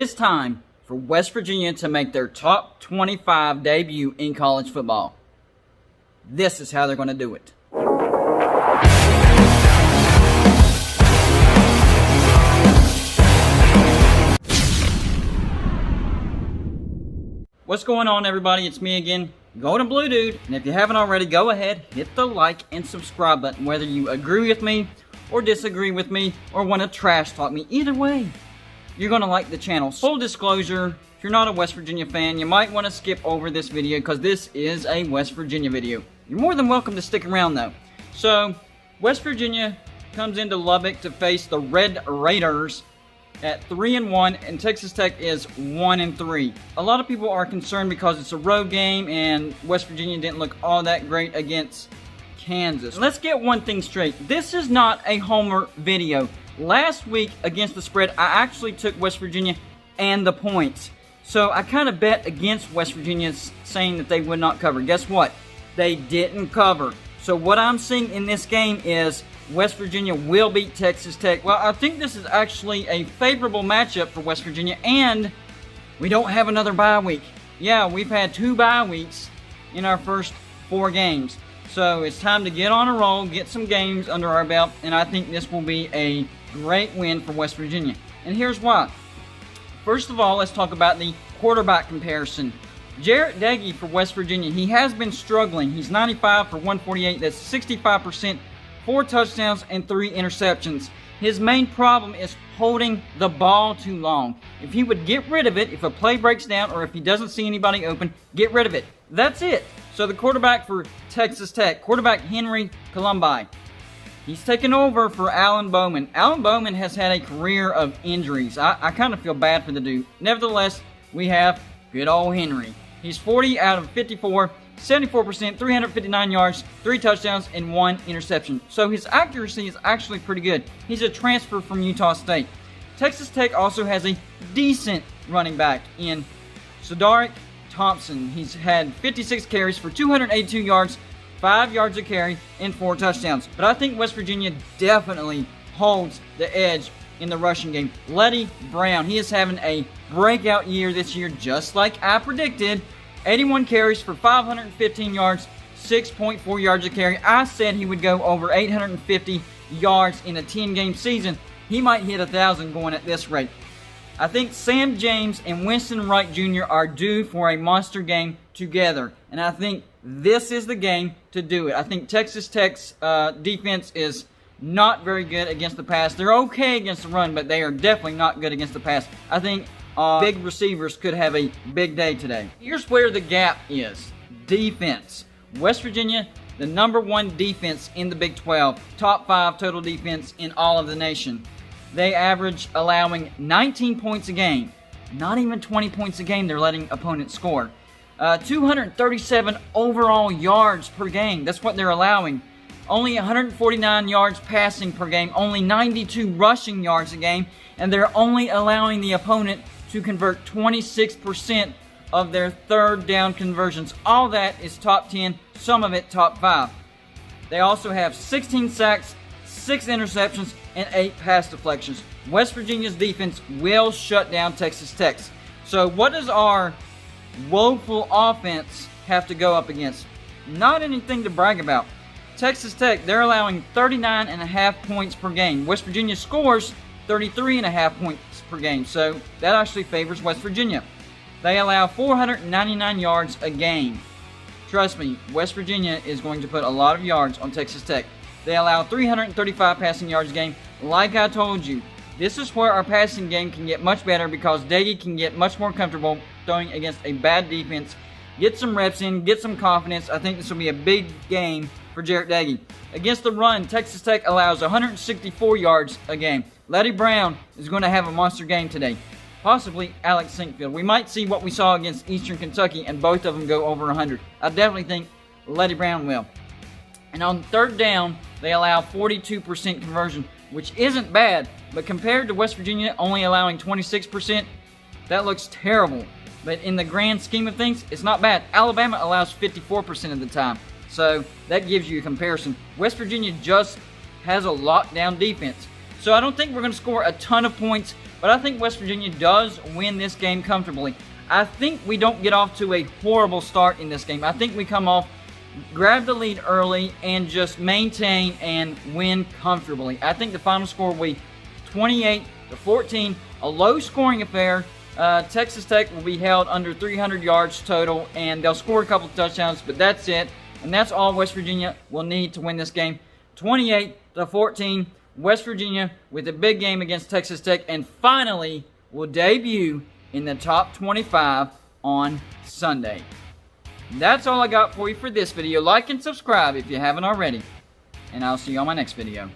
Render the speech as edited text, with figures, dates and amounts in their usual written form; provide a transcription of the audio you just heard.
It's time for West Virginia to make their top 25 debut in college football. This is how they're going to do it. What's going on, everybody? It's me again, Golden Blue Dude. And if you haven't already, go ahead, hit the like and subscribe button, whether you agree with me or disagree with me or want to trash talk me. Either way, you're going to like the channel. Full disclosure, if you're not a West Virginia fan, you might want to skip over this video because this is a West Virginia video. You're more than welcome to stick around though. So, West Virginia comes into Lubbock to face the Red Raiders at 3-1, and Texas Tech is 1-3. A lot of people are concerned because it's a road game and West Virginia didn't look all that great against Kansas. Let's get one thing straight. This is not a homer video. Last week against the spread, I actually took West Virginia and the points. So I kind of bet against West Virginia, saying that they would not cover. Guess what? They didn't cover. So what I'm seeing in this game is West Virginia will beat Texas Tech. Well, I think this is actually a favorable matchup for West Virginia, and we don't have another bye week. Yeah, we've had 2 bye weeks in our first 4 games. So it's time to get on a roll, get some games under our belt, and I think this will be a great win for West Virginia. And here's why. First of all, let's talk about the quarterback comparison. Jarret Doege for West Virginia, he has been struggling. He's 95 for 148. That's 65%, 4 touchdowns and 3 interceptions. His main problem is holding the ball too long. If he would get rid of it, if a play breaks down or if he doesn't see anybody open, get rid of it. That's it. So the quarterback for Texas Tech, quarterback Henry Colombi, he's taken over for Alan Bowman. Alan Bowman has had a career of injuries. I kind of feel bad for the dude. Nevertheless, we have good old Henry. He's 40 out of 54, 74%, 359 yards, 3 touchdowns, and 1 interception. So his accuracy is actually pretty good. He's a transfer from Utah State. Texas Tech also has a decent running back in Cedric Thompson. He's had 56 carries for 282 yards, 5 yards a carry, and 4 touchdowns. But I think West Virginia definitely holds the edge in the rushing game. Leddie Brown, he is having a breakout year this year, just like I predicted. 81 carries for 515 yards, 6.4 yards a carry. I said he would go over 850 yards in a 10-game season. He might hit 1,000 going at this rate. I think Sam James and Winston Wright Jr. are due for a monster game together, and I think this is the game to do it. I think Texas Tech's defense is not very good against the pass. They're okay against the run, but they are definitely not good against the pass. I think big receivers could have a big day today. Here's where the gap is. Defense. West Virginia, the #1 defense in the Big 12. Top 5 total defense in all of the nation. They average allowing 19 points a game. Not even 20 points a game they're letting opponents score. 237 overall yards per game. That's what they're allowing. Only 149 yards passing per game. Only 92 rushing yards a game. And they're only allowing the opponent to convert 26% of their third down conversions. All that is top 10, some of it top 5. They also have 16 sacks, 6 interceptions, and 8 pass deflections. West Virginia's defense will shut down Texas Tech. So what does our woeful offense have to go up against? Not anything to brag about. Texas Tech, they're allowing 39.5 points per game. West Virginia scores 33.5 points per game, so that actually favors West Virginia. They allow 499 yards a game. Trust me, West Virginia is going to put a lot of yards on Texas Tech. They allow 335 passing yards a game. Like I told you, this is where our passing game can get much better because Doege can get much more comfortable throwing against a bad defense. Get some reps in, get some confidence. I think this will be a big game for Jarret Doege. Against the run, Texas Tech allows 164 yards a game. Leddie Brown is going to have a monster game today. Possibly Alex Sinkfield. We might see what we saw against Eastern Kentucky and both of them go over 100. I definitely think Leddie Brown will. And on 3rd down, they allow 42% conversion, which isn't bad, but compared to West Virginia only allowing 26%, that looks terrible. But in the grand scheme of things, it's not bad. Alabama allows 54% of the time. So that gives you a comparison. West Virginia just has a lockdown defense. So I don't think we're going to score a ton of points, but I think West Virginia does win this game comfortably. I think we don't get off to a horrible start in this game. I think we come off, grab the lead early, and just maintain and win comfortably. I think the final score will be 28-14, a low-scoring affair. Texas Tech will be held under 300 yards total, and they'll score a couple of touchdowns, but that's it. And that's all West Virginia will need to win this game. 28-14, West Virginia with a big game against Texas Tech, and finally will debut in the top 25 on Sunday. That's all I got for you for this video. Like and subscribe if you haven't already, and I'll see you on my next video.